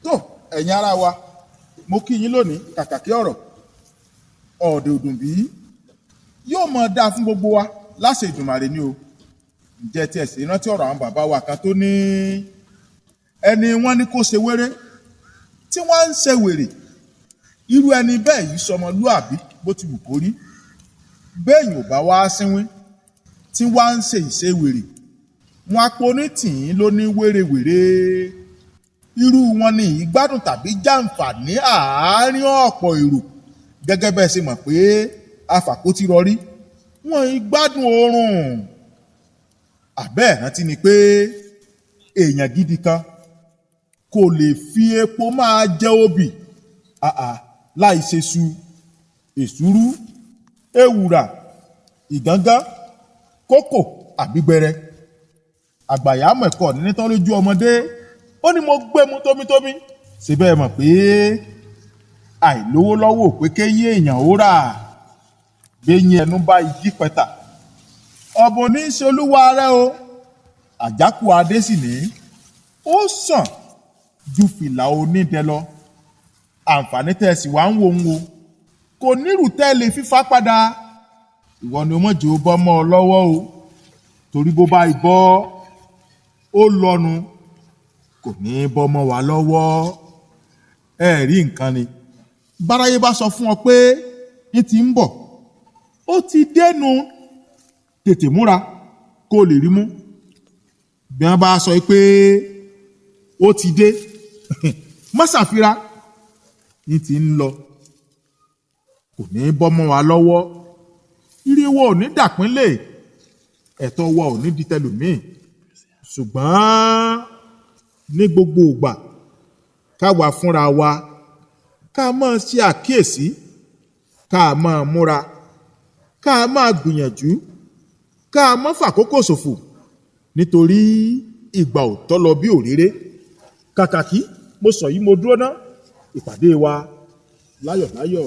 tó ẹ̀yin ará wa mo kí yín lónìí kàkàkí ọ̀rọ̀ ọ̀ọ̀dẹ̀ òdùnbí yóò mọ̀ dáa fún gbogbo wa láṣẹ Ìdùmarè ni o. Ǹjẹ́ tí ẹ sì rántí ọ̀rọ̀ àwọn bàbá wa kan tó ní ẹni wọ́n ní kó ṣe wéré tí wọ́n ń ṣe wèrè irú ẹni bẹ́ẹ̀ yìí sọmọlúàbí bó ti wù kó rí bẹ́ẹ̀yìn ò bá wá sínwín tí wọ́n ń ṣe ìṣe wèrè wọn aponí tìín ló ní wérewère irú wọn ni ìgbádùn tàbí jàǹfààní àárín ọ̀pọ̀ èrò gẹ́gẹ́ bẹ́ẹ̀ ṣe mọ̀ pé afàkótí rọrí wọn ìgbádùn oorun àbẹ́ẹ̀ rántí ni pé èèyàn gidi kan kò lè fi epo máa jẹ obì láì ṣe su èsúrú ewùrà ìgángán kókò àbígbẹrẹ àgbàyàmọ̀ ẹ̀kọ́ ní tán lójú ọmọdé ó ní mo gbé mu tómítómí síbẹ̀ mọ̀ pé àìlówó lọ́wọ́ pé kéyé èèyàn ó rà gbẹ̀yìn ẹnu bá igi pẹ̀tà ọ̀bùn ní í ṣe olúwa rẹ o àjákù adé sì ní ó sàn ju fìlà onídẹ lọ àǹfààní tẹ́ ẹ sì wá ń wo ń wo kò nírù tẹ́ ẹ lè fífá padà ìwọ ni o mọ̀ jẹ́ ó bọ́ mọ́ ọ lọ́wọ́ o torí bó bá ibọ́ ó lọ́nu kò ní í bọ́ mọ́ wa lọ́wọ́ ẹ rí nǹkan ni báráyé bá sọ fún ọ pé ní ti ń bọ̀ ó ti dẹnu tètè múra kó lè rí mú bí wọ́n bá sọ pé ó ti dé má ṣàfira ní ti ń lọ kò ní í bọ́ mọ́ wa lọ́wọ́ ire wa ò ní dàpínlẹ̀ ẹ̀tọ́ wa ò ní di tẹlòmíì ṣùgbọ́n ní gbogbo ìgbà káwa fúnra wa ká máa ṣe àkíyèsí ká máa múra ká máa gbìyànjú ká máa fàkókò ṣòfò nítorí ìgbà ò tọ́ lọ bí òréré kàkàkí mo sọ yìí mo dúró ná ìpàdé wa láyọ̀láyọ̀.